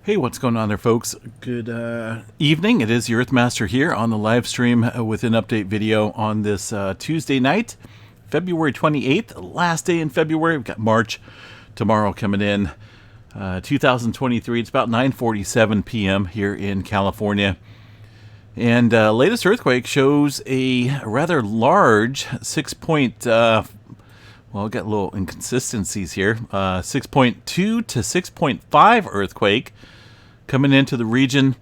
Hey, what's going on there, folks? Good evening. It is your Earthmaster here on the live stream with an update video on this Tuesday night, February 28th, last day in February. We've got March tomorrow coming in, 2023. It's about 9:47 p.m. here in California. And latest earthquake shows a rather large 6 well, got little inconsistencies here. 6.2 to 6.5 earthquake coming into the region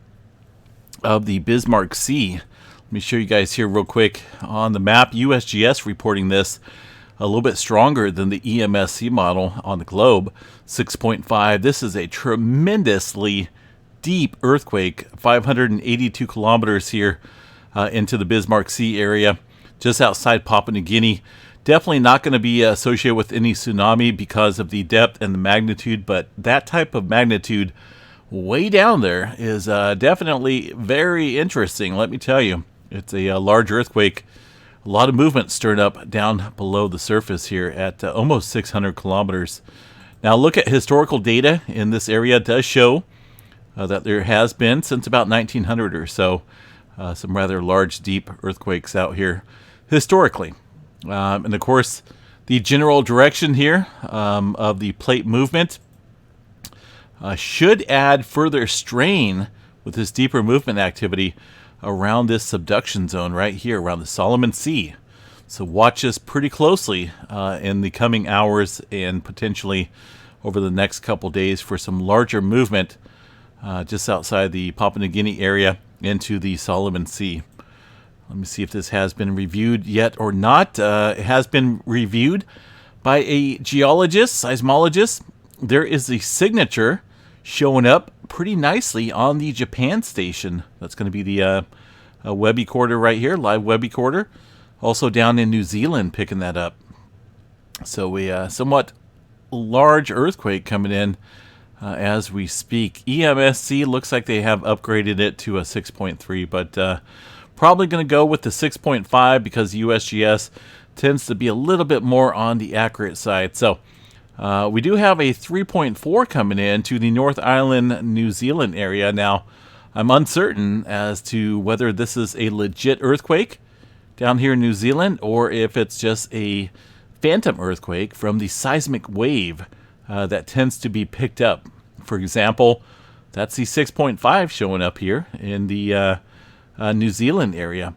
of the Bismarck Sea. Let me show you guys here real quick on the map. USGS reporting this a little bit stronger than the EMSC model on the globe. 6.5. This is a tremendously deep earthquake, 582 kilometers here into the Bismarck Sea area, just outside Papua New Guinea. Definitely not going to be associated with any tsunami because of the depth and the magnitude, but that type of magnitude way down there is definitely very interesting. Let me tell you, it's a large earthquake. A lot of movement stirred up down below the surface here at almost 600 kilometers. Now, look at historical data in this area. It does show that there has been, since about 1900 or so, some rather large, deep earthquakes out here historically. And of course, the general direction here of the plate movement should add further strain with this deeper movement activity around this subduction zone right here around the Solomon Sea. So watch this pretty closely in the coming hours and potentially over the next couple days for some larger movement just outside the Papua New Guinea area into the Solomon Sea. Let me see if this has been reviewed yet or not. It has been reviewed by a geologist, seismologist. There is the signature showing up pretty nicely on the Japan station. That's going to be the web recorder right here, live web recorder. Also down in New Zealand picking that up. So a somewhat large earthquake coming in as we speak. EMSC looks like they have upgraded it to a 6.3, but probably going to go with the 6.5 because USGS tends to be a little bit more on the accurate side. So we do have a 3.4 coming in to the North Island, New Zealand area. Now, I'm uncertain as to whether this is a legit earthquake down here in New Zealand or if it's just a phantom earthquake from the seismic wave that tends to be picked up. For example, that's the 6.5 showing up here in the New Zealand area.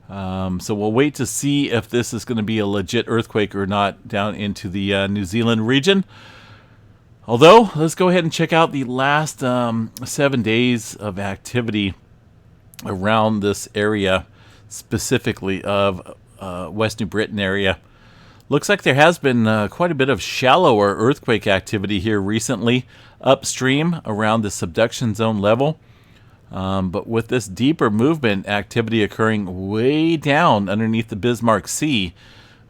So we'll wait to see if this is going to be a legit earthquake or not down into the New Zealand region. Although, let's go ahead and check out the last 7 days of activity around this area, specifically of West New Britain area. Looks like there has been quite a bit of shallower earthquake activity here recently, upstream around the subduction zone level. But with this deeper movement activity occurring way down underneath the Bismarck Sea,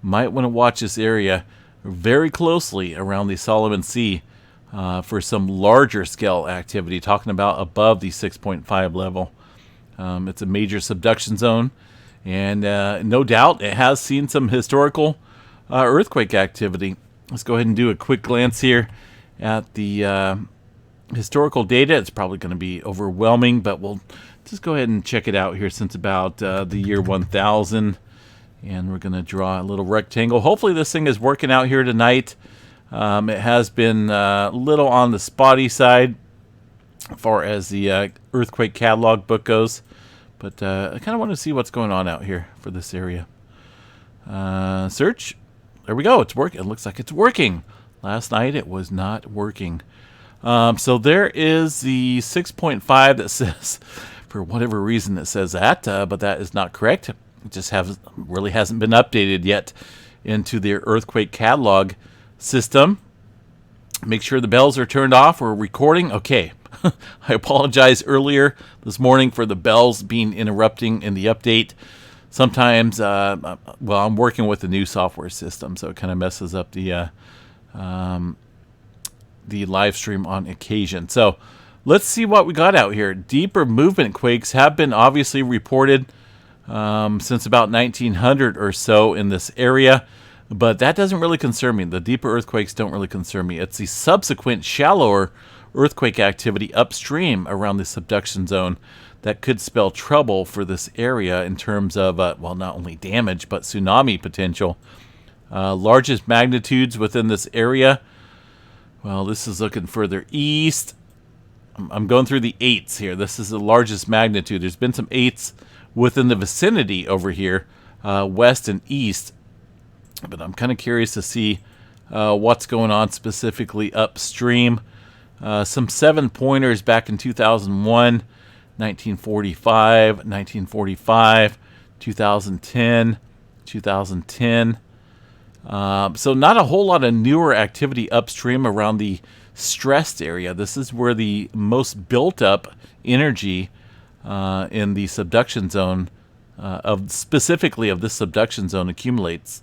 might want to watch this area very closely around the Solomon Sea for some larger scale activity, talking about above the 6.5 level. It's a major subduction zone, and no doubt it has seen some historical earthquake activity. Let's go ahead and do a quick glance here at the historical data. It's probably going to be overwhelming, but we'll just go ahead and check it out here since about the year 1000. And we're going to draw a little rectangle. Hopefully this thing is working out here tonight. It has been a little on the spotty side as far as the earthquake catalog book goes. But I kind of want to see what's going on out here for this area. Search. There we go. It's working. It looks like it's working. Last night it was not working. So there is the 6.5 that says, for whatever reason it says that, but that is not correct. It just really hasn't been updated yet into their earthquake catalog system. Make sure the bells are turned off. We're recording. Okay. I apologize earlier this morning for the bells being interrupting in the update. Sometimes, I'm working with a new software system, so it kind of messes up the live stream on occasion. So let's see what we got out here. Deeper movement quakes have been obviously reported since about 1900 or so in this area, but that doesn't really concern me. The deeper earthquakes don't really concern me. It's the subsequent shallower earthquake activity upstream around the subduction zone that could spell trouble for this area in terms of, well, not only damage, but tsunami potential. Largest magnitudes within this area, well, this is looking further east. I'm going through the 8s here. This is the largest magnitude. There's been some 8s within the vicinity over here, west and east. But I'm kind of curious to see what's going on specifically upstream. Some 7-pointers back in 2001, 1945, 1945, 2010, 2010. So not a whole lot of newer activity upstream around the stressed area. This is where the most built up energy in the subduction zone specifically of this subduction zone accumulates.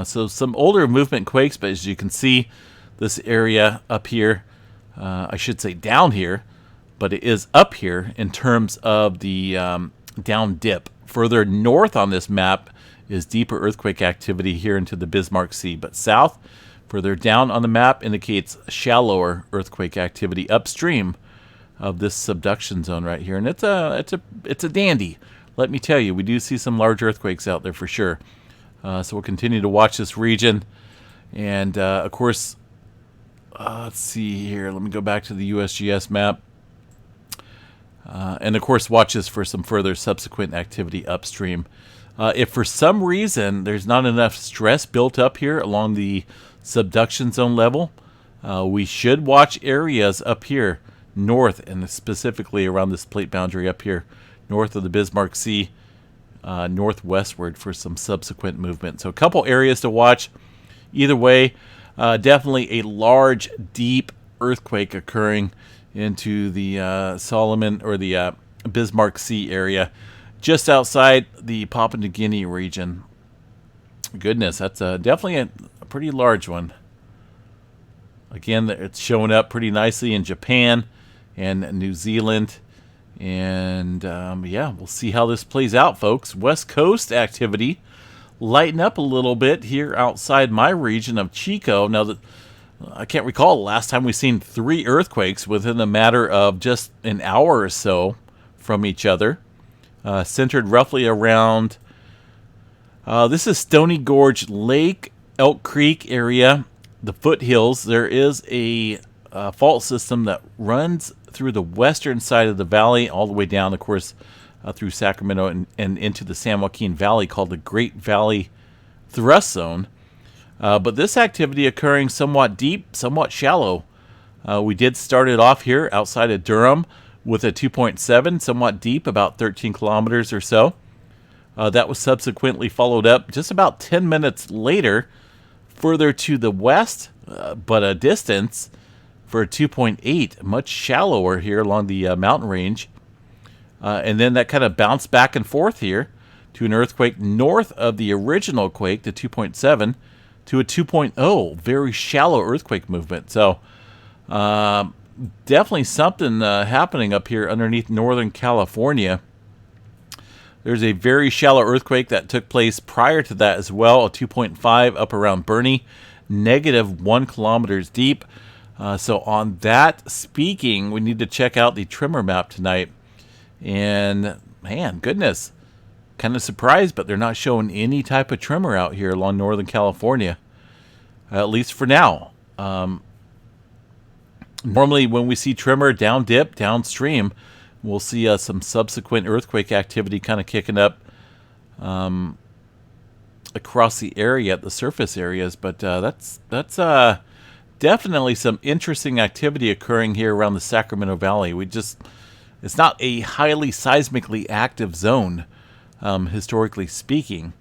So some older movement quakes, but as you can see, this area up here, I should say down here, but it is up here in terms of the down dip. Further north on this map is deeper earthquake activity here into the Bismarck Sea, but south, further down on the map, indicates shallower earthquake activity upstream of this subduction zone right here, and it's a dandy. Let me tell you, we do see some large earthquakes out there for sure. So we'll continue to watch this region, and of course, let's see here. Let me go back to the USGS map, and of course, watch this for some further subsequent activity upstream. If for some reason there's not enough stress built up here along the subduction zone level, we should watch areas up here north, and specifically around this plate boundary up here north of the Bismarck Sea, northwestward for some subsequent movement. So a couple areas to watch. Either way, definitely a large, deep earthquake occurring into the Solomon or the Bismarck Sea area, just outside the Papua New Guinea region. Goodness, that's definitely a pretty large one. Again, it's showing up pretty nicely in Japan and New Zealand. And yeah, we'll see how this plays out, folks. West Coast activity lighten up a little bit here outside my region of Chico. Now, I can't recall the last time we've seen 3 earthquakes within a matter of just an hour or so from each other. Centered roughly around, this is Stony Gorge Lake, Elk Creek area, the foothills. There is a fault system that runs through the western side of the valley all the way down, of course, through Sacramento and into the San Joaquin Valley, called the Great Valley Thrust Zone. But this activity occurring somewhat deep, somewhat shallow. We did start it off here outside of Durham with a 2.7, somewhat deep, about 13 kilometers or so. That was subsequently followed up just about 10 minutes later, further to the west, but a distance, for a 2.8, much shallower here along the mountain range. And then that kind of bounced back and forth here to an earthquake north of the original quake, the 2.7, to a 2.0, very shallow earthquake movement. So definitely something happening up here underneath Northern California. There's a very shallow earthquake that took place prior to that as well, a 2.5 up around Bernie, negative 1 kilometers deep. So on that speaking, we need to check out the tremor map tonight. And man, goodness, kind of surprised, but they're not showing any type of tremor out here along Northern California, at least for now. Normally when we see tremor down dip, downstream, we'll see some subsequent earthquake activity kind of kicking up across the area at the surface areas. But that's definitely some interesting activity occurring here around the Sacramento Valley. It's not a highly seismically active zone, historically speaking.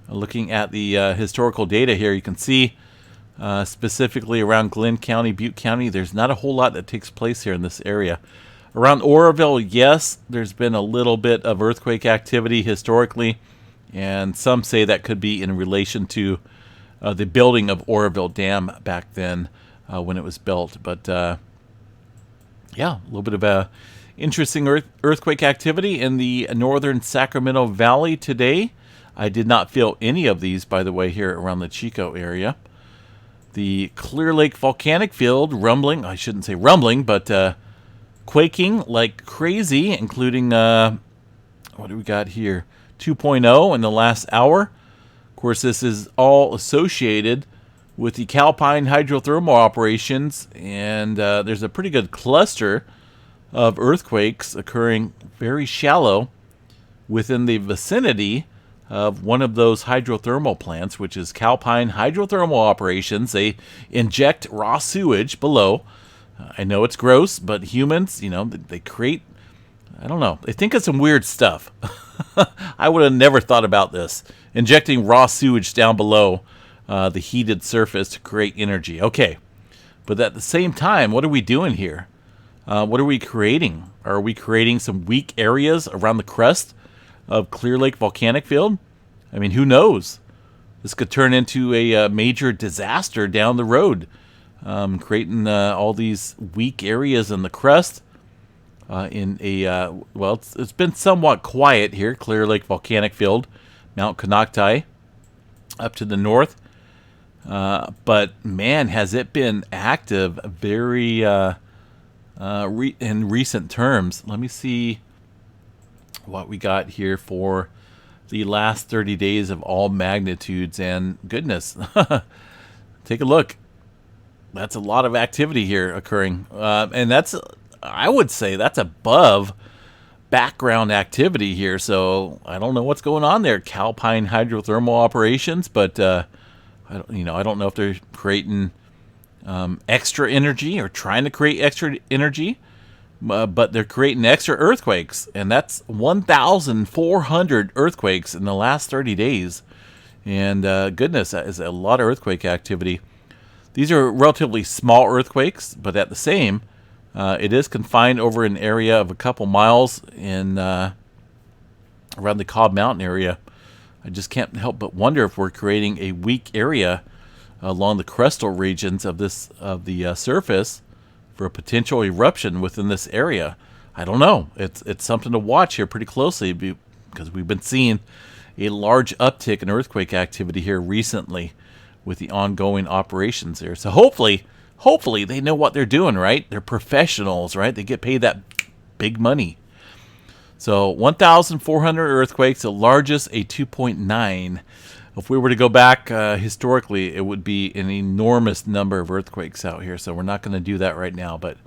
Looking at the historical data here, you can see specifically around Glenn County, Butte County, there's not a whole lot that takes place here in this area. Around Oroville, yes, there's been a little bit of earthquake activity historically, and some say that could be in relation to the building of Oroville Dam back then when it was built. But yeah, a little bit of a interesting earthquake activity in the northern Sacramento Valley today. I did not feel any of these, by the way, here around the Chico area. The Clear Lake volcanic field rumbling. I shouldn't say rumbling, but quaking like crazy, including, what do we got here? 2.0 in the last hour. Of course, this is all associated with the Calpine hydrothermal operations, and there's a pretty good cluster of earthquakes occurring very shallow within the vicinity of one of those hydrothermal plants, which is Calpine hydrothermal operations. They inject raw sewage below. I know it's gross, but humans, they create, I don't know, they think of some weird stuff. I would have never thought about this. Injecting raw sewage down below the heated surface to create energy. Okay, but at the same time, what are we doing here? What are we creating? Are we creating some weak areas around the crust of Clear Lake volcanic field? I mean, who knows? This could turn into a major disaster down the road, creating all these weak areas in the crust. It's been somewhat quiet here, Clear Lake volcanic field, Mount Konocti, up to the north. But man, has it been active very in recent terms. Let me see what we got here for the last 30 days of all magnitudes, and goodness, take a look. That's a lot of activity here occurring, and I would say that's above background activity here. So I don't know what's going on there, Calpine hydrothermal operations, but I don't know if they're creating extra energy or trying to create extra energy. But they're creating extra earthquakes, and that's 1,400 earthquakes in the last 30 days. And goodness, that is a lot of earthquake activity. These are relatively small earthquakes, but at the same, it is confined over an area of a couple miles in around the Cobb Mountain area. I just can't help but wonder if we're creating a weak area along the crustal regions of the surface for a potential eruption within this area. I don't know. It's something to watch here pretty closely, because we've been seeing a large uptick in earthquake activity here recently with the ongoing operations here. So hopefully they know what they're doing, right? They're professionals, right? They get paid that big money. So 1,400 earthquakes, the largest a 2.9. If we were to go back historically, it would be an enormous number of earthquakes out here. So we're not going to do that right now. But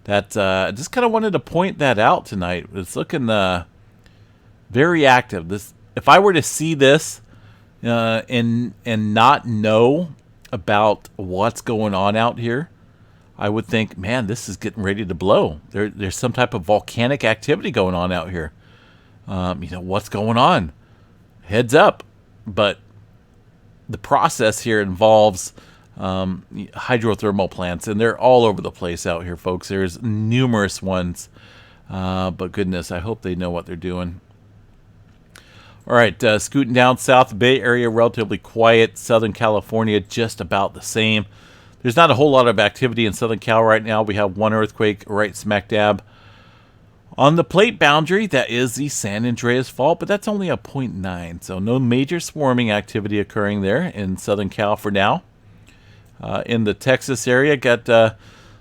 that just kind of wanted to point that out tonight. It's looking very active. If I were to see this and not know about what's going on out here, I would think, man, this is getting ready to blow. There's some type of volcanic activity going on out here. What's going on? Heads up. But the process here involves hydrothermal plants, and they're all over the place out here, folks. There's numerous ones. But goodness, I hope they know what they're doing. All right, scooting down south, Bay Area, relatively quiet. Southern California, just about the same. There's not a whole lot of activity in Southern Cal right now. We have one earthquake right smack dab on the plate boundary. That is the San Andreas Fault, but that's only a 0.9. So no major swarming activity occurring there in Southern Cal for now. In the Texas area, got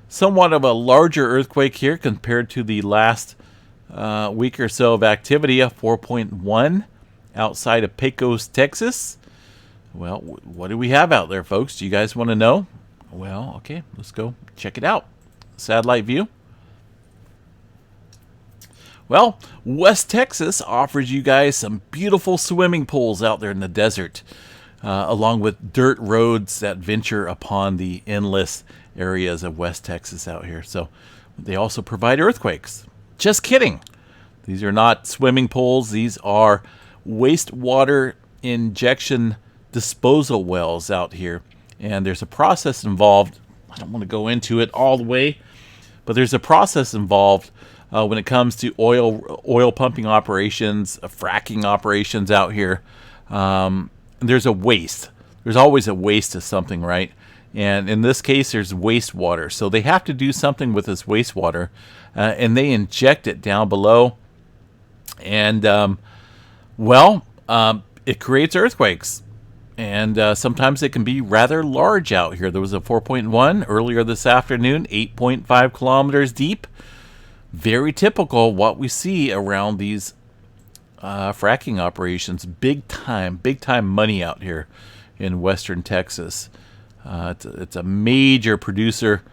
somewhat of a larger earthquake here compared to the last week or so of activity, a 4.1 outside of Pecos, Texas. Well, what do we have out there, folks? Do you guys want to know? Well, okay, let's go check it out. Satellite view. Well, West Texas offers you guys some beautiful swimming pools out there in the desert, along with dirt roads that venture upon the endless areas of West Texas out here. So they also provide earthquakes. Just kidding. These are not swimming pools. These are wastewater injection disposal wells out here. And there's a process involved. I don't want to go into it all the way, but there's a process involved when it comes to oil pumping operations, fracking operations out here. There's a waste. There's always a waste of something, right? And in this case, there's wastewater. So they have to do something with this wastewater, and they inject it down below. And, it creates earthquakes. And sometimes it can be rather large out here. There was a 4.1 earlier this afternoon, 8.5 kilometers deep. Very typical what we see around these fracking operations. Big time money out here in western Texas. It's a major producer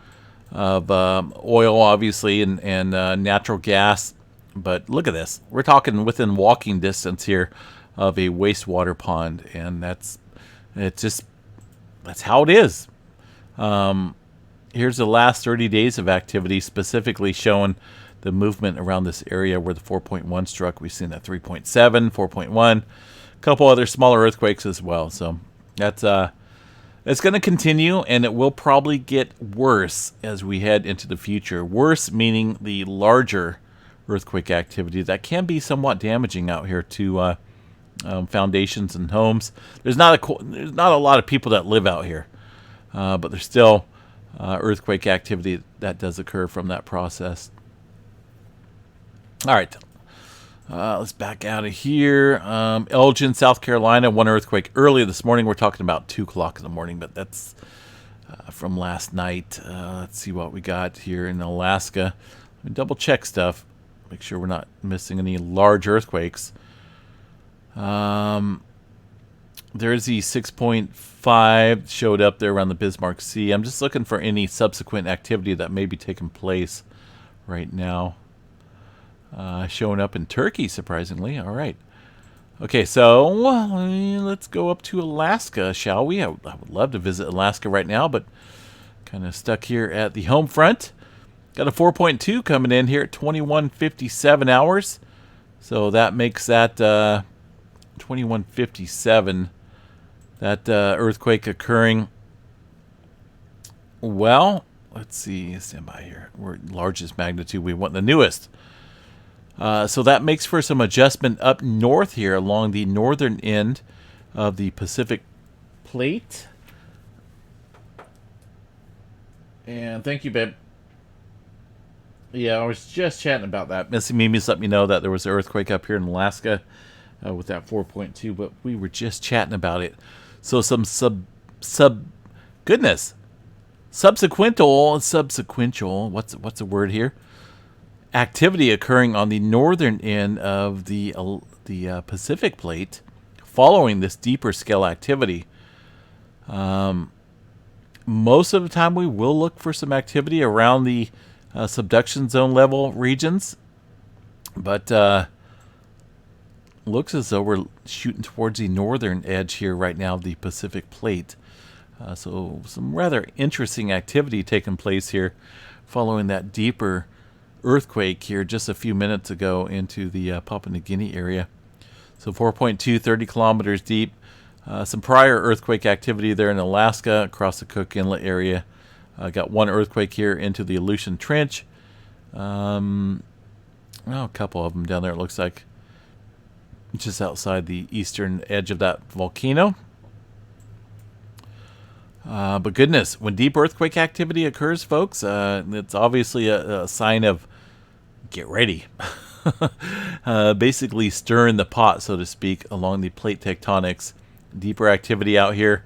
of oil, obviously, and natural gas. But look at this. We're talking within walking distance here of a wastewater pond, and that's how it is. Here's the last 30 days of activity, specifically showing the movement around this area where the 4.1 struck. We've seen that 3.7, 4.1, a couple other smaller earthquakes as well. So that's it's going to continue, and it will probably get worse as we head into the future. Worse meaning the larger earthquake activity that can be somewhat damaging out here to foundations and homes. There's not a lot of people that live out here, but there's still earthquake activity that does occur from that process. All right, let's back out of here. Elgin, South Carolina, one earthquake early this morning. We're talking about 2 o'clock in the morning, but that's from last night. Let's see what we got here in Alaska. Let me double check stuff, make sure we're not missing any large earthquakes. There's the 6.5 showed up there around the Bismarck Sea. I'm just looking for any subsequent activity that may be taking place right now. Showing up in Turkey, surprisingly. All right. Okay, so let's go up to Alaska, shall we? I would love to visit Alaska right now, but kind of stuck here at the home front. Got a 4.2 coming in here at 21:57 hours. So that makes that 21:57. That earthquake occurring. Well, let's see. Stand by here. We're largest magnitude. We want the newest. So that makes for some adjustment up north here along the northern end of the Pacific Plate. And thank you, babe. Yeah, I was just chatting about that. Missy Mimi's let me know that there was an earthquake up here in Alaska with that 4.2, but we were just chatting about it. So some subsequential, what's the word here? Activity occurring on the northern end of the Pacific Plate following this deeper scale activity. Most of the time we will look for some activity around the subduction zone level regions, but looks as though we're shooting towards the northern edge here right now of the Pacific Plate. So some rather interesting activity taking place here following that deeper earthquake here just a few minutes ago into the Papua New Guinea area. So 4.2, 30 kilometers deep. Some prior earthquake activity there in Alaska across the Cook Inlet area. Got one earthquake here into the Aleutian Trench. A couple of them down there, it looks like. Just outside the eastern edge of that volcano. But goodness, when deep earthquake activity occurs, folks, it's obviously a sign of get ready. Basically stirring the pot, so to speak, along the plate tectonics. Deeper activity out here.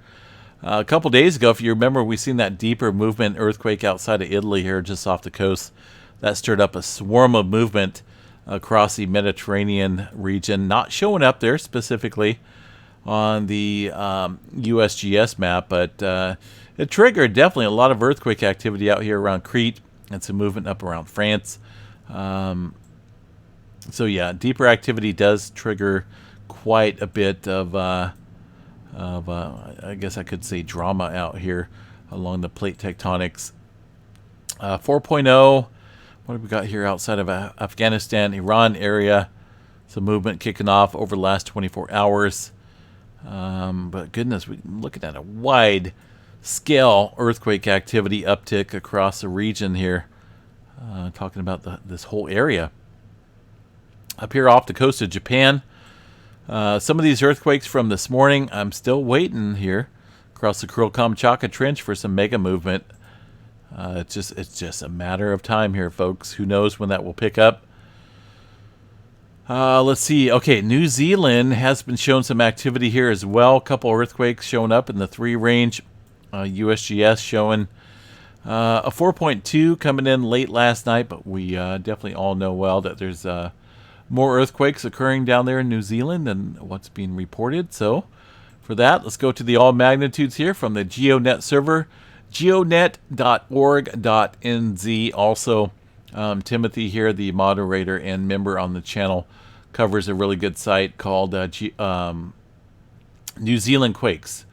A couple days ago, if you remember, we seen that deeper movement earthquake outside of Italy here just off the coast. That stirred up a swarm of movement across the Mediterranean region, not showing up there specifically on the USGS map, but it triggered definitely a lot of earthquake activity out here around Crete and some movement up around France. So yeah, deeper activity does trigger quite a bit of I guess I could say drama out here along the plate tectonics. 4.0, what have we got here outside of Afghanistan, Iran area? Some movement kicking off over the last 24 hours. But goodness, we're looking at a wide scale earthquake activity uptick across the region here. Talking about this whole area. Up here off the coast of Japan, some of these earthquakes from this morning, I'm still waiting here across the Kuril-Kamchatka Trench for some mega movement. It's just a matter of time here, folks. Who knows when that will pick up? Let's see. Okay, New Zealand has been showing some activity here as well. A couple earthquakes showing up in the 3 range. USGS showing a 4.2 coming in late last night, but we definitely all know well that there's more earthquakes occurring down there in New Zealand than what's being reported. So for that, let's go to the all magnitudes here from the GeoNet server, geonet.org.nz. Also, Timothy here, the moderator and member on the channel, covers a really good site called New Zealand Quakes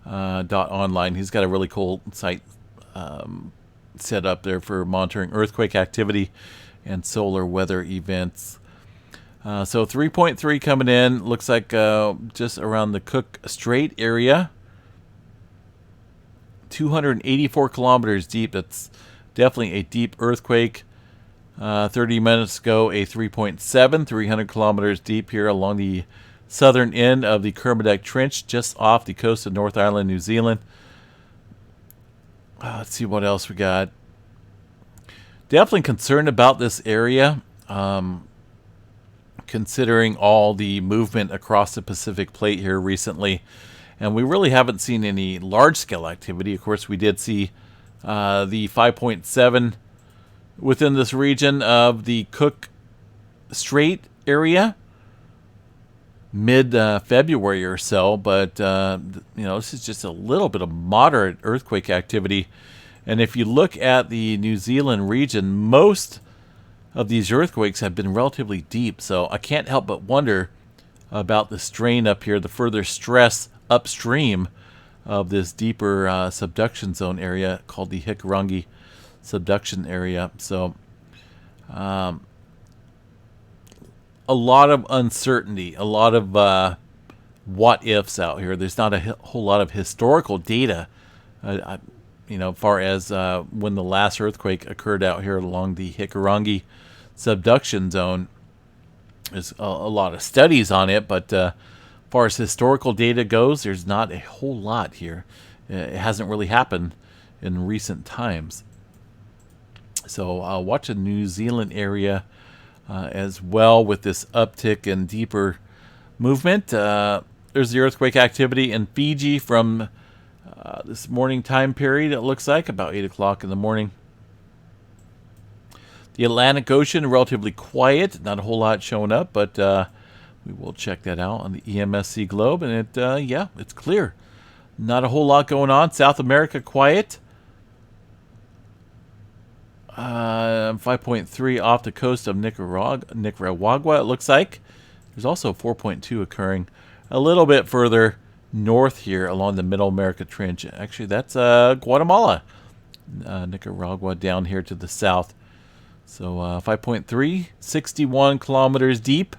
.online. He's got a really cool site set up there for monitoring earthquake activity and solar weather events. So 3.3 coming in. Looks like just around the Cook Strait area. 284 kilometers deep. That's definitely a deep earthquake. 30 minutes ago, a 3.7, 300 kilometers deep here along the southern end of the Kermadec Trench, just off the coast of North Island, New Zealand. Let's see what else we got. Definitely concerned about this area, considering all the movement across the Pacific Plate here recently. And we really haven't seen any large-scale activity. Of course, we did see the 5.7 within this region of the Cook Strait area mid-February or so, but this is just a little bit of moderate earthquake activity. And if you look at the New Zealand region, most of these earthquakes have been relatively deep, so I can't help but wonder about the strain up here, the further stress upstream of this deeper subduction zone area called the Hikurangi subduction area. So a lot of uncertainty, a lot of what ifs out here. There's not a whole lot of historical data, far as when the last earthquake occurred out here along the Hikurangi subduction zone. There's a lot of studies on it, but as far as historical data goes, there's not a whole lot here. It hasn't really happened in recent times. So watch the New Zealand area as well with this uptick in deeper movement. There's the earthquake activity in Fiji from this morning time period, it looks like, about 8 o'clock in the morning. The Atlantic Ocean, relatively quiet, not a whole lot showing up, but we will check that out on the EMSC globe, and it's clear. Not a whole lot going on. South America, quiet. 5.3 off the coast of Nicaragua, it looks like. There's also 4.2 occurring a little bit further north here along the Middle America Trench. Actually, that's Guatemala. Nicaragua down here to the south. So 5.3, 61 kilometers deep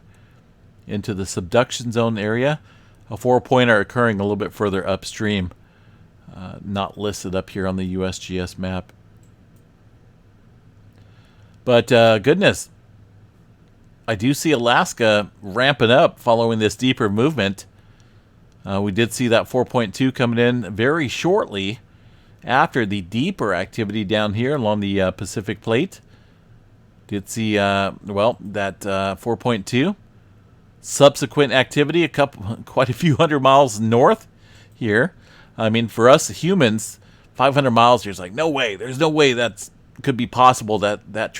into the subduction zone area. A 4-pointer occurring a little bit further upstream. Not listed up here on the USGS map. But goodness, I do see Alaska ramping up following this deeper movement. We did see that 4.2 coming in very shortly after the deeper activity down here along the Pacific Plate. Did see, that 4.2. Subsequent activity, quite a few hundred miles north here. I mean, for us humans, 500 miles here is like, no way. There's no way that could be possible that that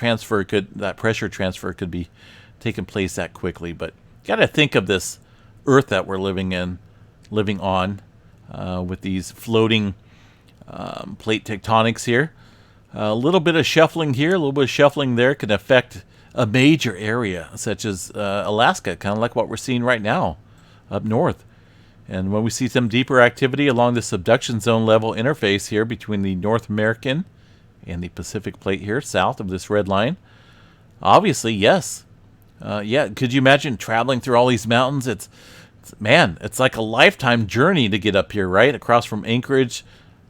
pressure transfer could be taking place that quickly. But you got to think of this Earth that we're living on, with these floating plate tectonics here. A little bit of shuffling here, a little bit of shuffling there can affect a major area such as Alaska, kind of like what we're seeing right now up north. And when we see some deeper activity along the subduction zone level interface here between the North American and the Pacific Plate here south of this red line, obviously, yes. Could you imagine traveling through all these mountains? It's like a lifetime journey to get up here, right? Across from Anchorage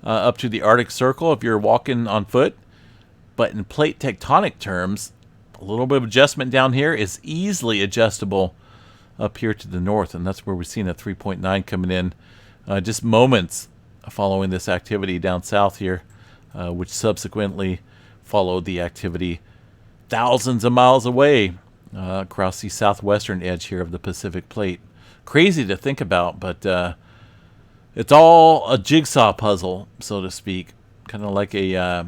up to the Arctic Circle if you're walking on foot. But in plate tectonic terms, a little bit of adjustment down here is easily adjustable up here to the north. And that's where we're seeing a 3.9 coming in just moments following this activity down south here, which subsequently followed the activity thousands of miles away across the southwestern edge here of the Pacific Plate. Crazy to think about, but it's all a jigsaw puzzle, so to speak. Kind of like a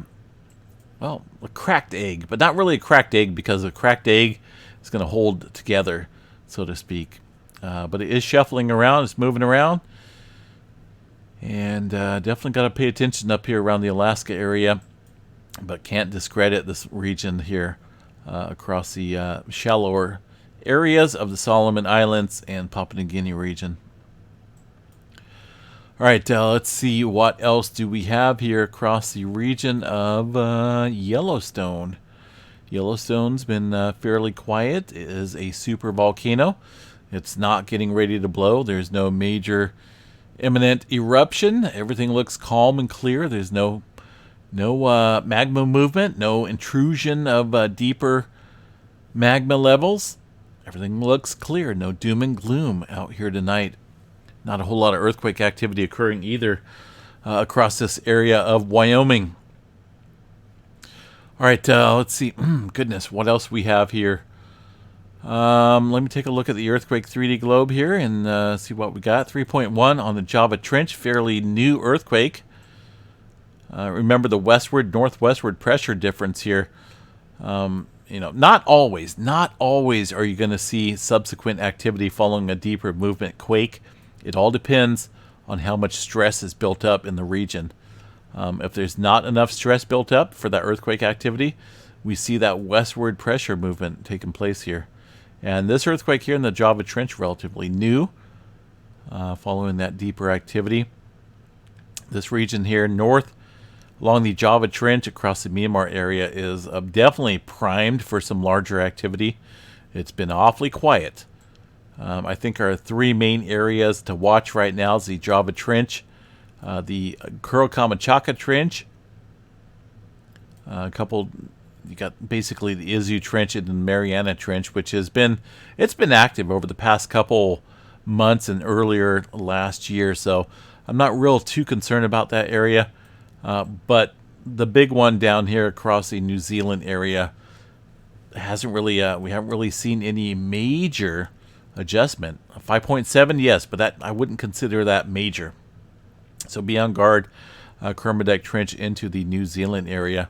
cracked egg, but not really a cracked egg, because a cracked egg is going to hold together, so to speak. But it is shuffling around, it's moving around, and definitely got to pay attention up here around the Alaska area, but can't discredit this region here across the shallower areas of the Solomon Islands and Papua New Guinea region. All right, let's see what else do we have here across the region of Yellowstone. Yellowstone's been fairly quiet. It is a super volcano. It's not getting ready to blow. There's no major imminent eruption. Everything looks calm and clear. There's no magma movement, no intrusion of deeper magma levels. Everything looks clear. No doom and gloom out here tonight. Not a whole lot of earthquake activity occurring either across this area of Wyoming. All right, let's see. Goodness, what else we have here? Let me take a look at the earthquake 3D globe here and see what we got. 3.1 on the Java Trench, fairly new earthquake. Remember the westward-northwestward pressure difference here. Not always are you going to see subsequent activity following a deeper movement quake. It all depends on how much stress is built up in the region. If there's not enough stress built up for that earthquake activity, we see that westward pressure movement taking place here. And this earthquake here in the Java Trench, relatively new, following that deeper activity. This region here north along the Java Trench across the Myanmar area is definitely primed for some larger activity. It's been awfully quiet. I think our three main areas to watch right now is the Java Trench, the Kuro-Kamachaka Trench, you got basically the Izu Trench and the Mariana Trench, which it's been active over the past couple months and earlier last year, so I'm not real too concerned about that area. But the big one down here across the New Zealand area hasn't really, we haven't really seen any major adjustment. 5.7, yes, but that I wouldn't consider that major. So be on guard, Kermadec Trench into the New Zealand area.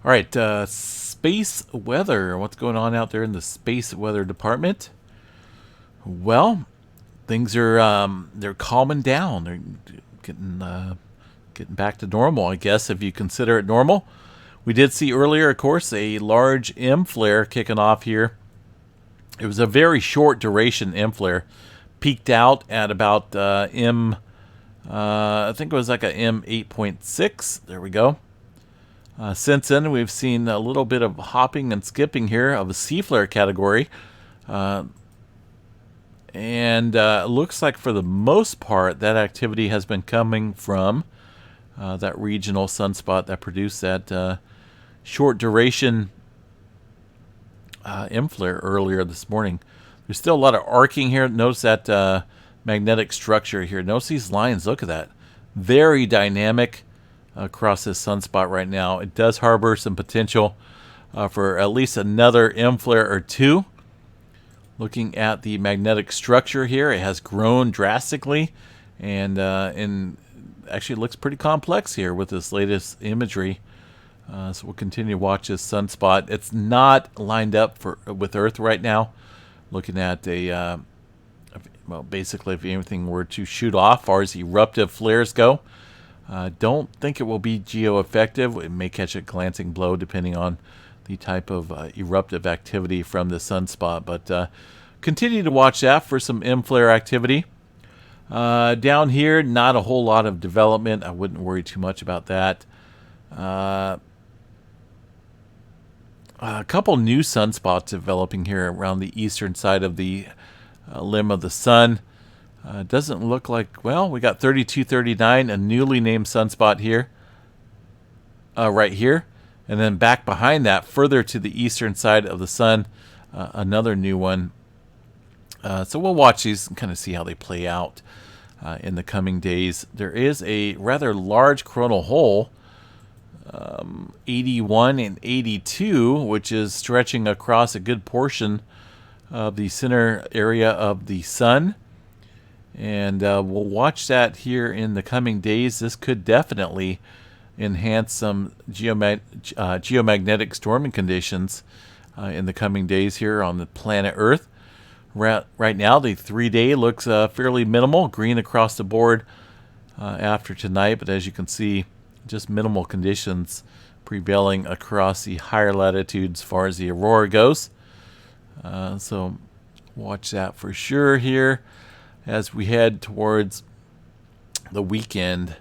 All right, space weather. What's going on out there in the space weather department? Well, things are they're calming down. They're getting back to normal, I guess, if you consider it normal. We did see earlier, of course, a large M flare kicking off here. It was a very short duration M flare. Peaked out at about I think it was like a M8.6. There we go. Since then, we've seen a little bit of hopping and skipping here of a C flare category. And it looks like for the most part, that activity has been coming from that regional sunspot that produced that short duration M flare earlier this morning. There's still a lot of arcing here. Notice that magnetic structure here. Notice these lines. Look at that. Very dynamic across this sunspot right now. It does harbor some potential for at least another M flare or two. Looking at the magnetic structure here, it has grown drastically, and actually looks pretty complex here with this latest imagery. So we'll continue to watch this sunspot. It's not lined up with Earth right now. Looking at well, basically, if anything were to shoot off, as far as eruptive flares go, don't think it will be geo-effective. It may catch a glancing blow depending on the type of eruptive activity from the sunspot. But continue to watch that for some M flare activity. Down here, not a whole lot of development. I wouldn't worry too much about that. A couple new sunspots developing here around the eastern side of the limb of the sun. Doesn't look like, well, we got 3239, a newly named sunspot here, right here. And then back behind that, further to the eastern side of the sun, another new one. So we'll watch these and kind of see how they play out in the coming days. There is a rather large coronal hole 81 and 82, which is stretching across a good portion of the center area of the sun. And we'll watch that here in the coming days. This could definitely enhance some geomagnetic storming conditions in the coming days here on the planet Earth. Right now, the 3-day looks fairly minimal, green across the board after tonight. But as you can see, just minimal conditions prevailing across the higher latitudes as far as the aurora goes. So watch that for sure here as we head towards the weekend.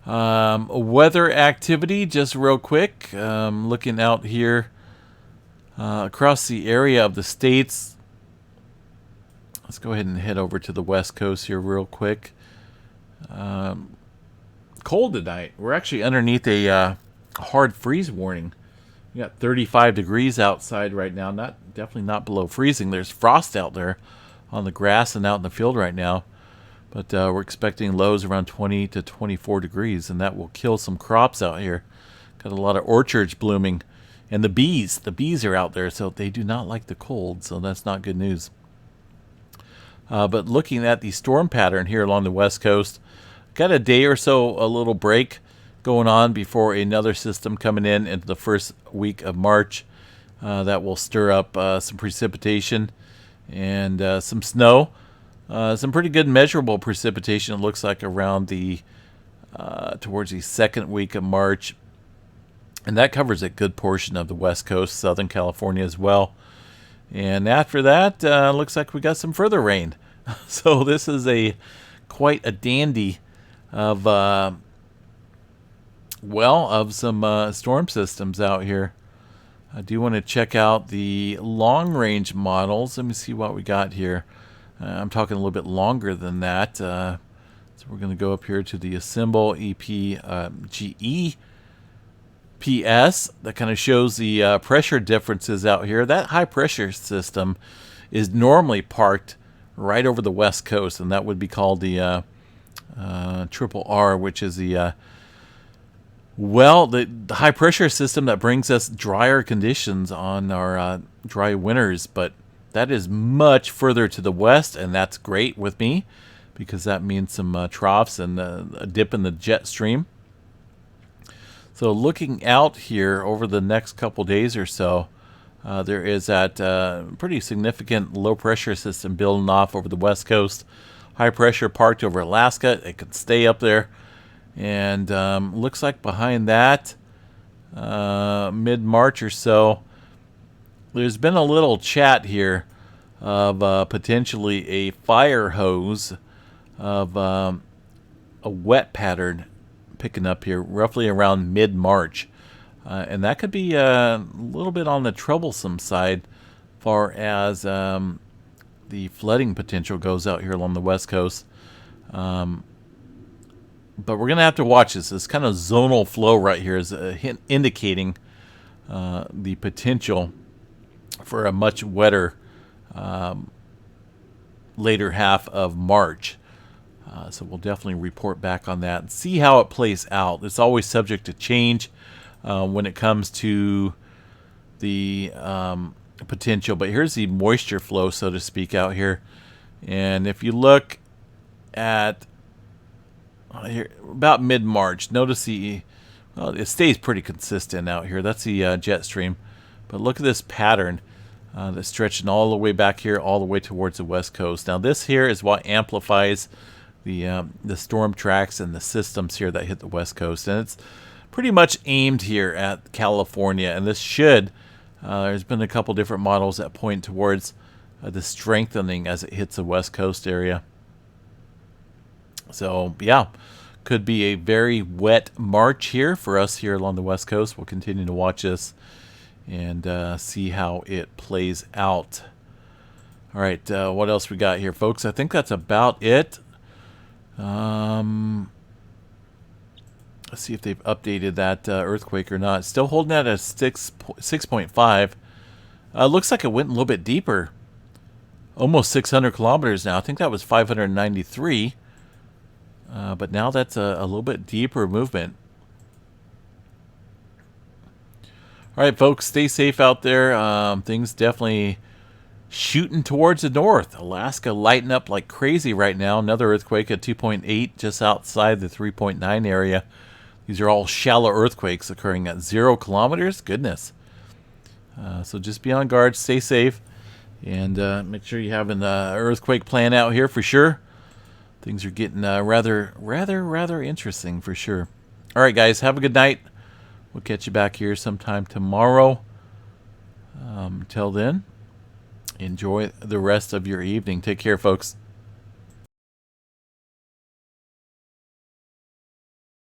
Weather activity, just real quick. Looking out here across the area of the states. Let's go ahead and head over to the west coast here real quick. Cold tonight. We're actually underneath a hard freeze warning. We got 35 degrees outside right now. Definitely not below freezing. There's frost out there on the grass and out in the field right now. But we're expecting lows around 20 to 24 degrees, and that will kill some crops out here. Got a lot of orchards blooming. And the bees are out there, so they do not like the cold, so that's not good news. But looking at the storm pattern here along the west coast, got a day or so, a little break going on before another system coming in into the first week of March that will stir up some precipitation and some snow. Some pretty good measurable precipitation, it looks like, around the towards the second week of March. And that covers a good portion of the west coast, Southern California as well. And after that, looks like we got some further rain. So this is quite a dandy of some storm systems out here. I do want to check out the long-range models. Let me see what we got here. I'm talking a little bit longer than that. So we're going to go up here to the Assemble GEPS. That kind of shows the pressure differences out here. That high pressure system is normally parked right over the west coast, and that would be called the Triple R, which is the high pressure system that brings us drier conditions on our dry winters. But that is much further to the west, and that's great with me because that means some troughs and a dip in the jet stream. So looking out here over the next couple days or so, there is that pretty significant low pressure system building off over the west coast. High pressure parked over Alaska. It could stay up there. And looks like behind that, mid-March or so, there's been a little chat here of potentially a fire hose of a wet pattern picking up here roughly around mid-March. And that could be a little bit on the troublesome side far as the flooding potential goes out here along the west coast. But we're going to have to watch this. This kind of zonal flow right here is indicating the potential for a much wetter later half of March. So we'll definitely report back on that and see how it plays out. It's always subject to change when it comes to the potential. But here's the moisture flow, so to speak, out here. And if you look at here about mid-March, notice it stays pretty consistent out here. That's the jet stream. But look at this pattern that's stretching all the way back here, all the way towards the west coast. Now this here is what amplifies the storm tracks and the systems here that hit the west coast. And it's pretty much aimed here at California. And this should, there's been a couple different models that point towards the strengthening as it hits the west coast area. So, yeah, could be a very wet March here for us here along the west coast. We'll continue to watch this and see how it plays out. All right, what else we got here, folks? I think that's about it. Let's see if they've updated that earthquake or not. Still holding that at 6.5. Looks like it went a little bit deeper. Almost 600 kilometers now. I think that was 593. But now that's a little bit deeper movement. All right, folks, stay safe out there. Things definitely shooting towards the north. Alaska lighting up like crazy right now. Another earthquake at 2.8 just outside the 3.9 area. These are all shallow earthquakes occurring at 0 kilometers. Goodness. So just be on guard, stay safe, and make sure you have an earthquake plan out here for sure. Things are getting rather interesting for sure. All right, guys, have a good night. We'll catch you back here sometime tomorrow. Until then, enjoy the rest of your evening. Take care, folks.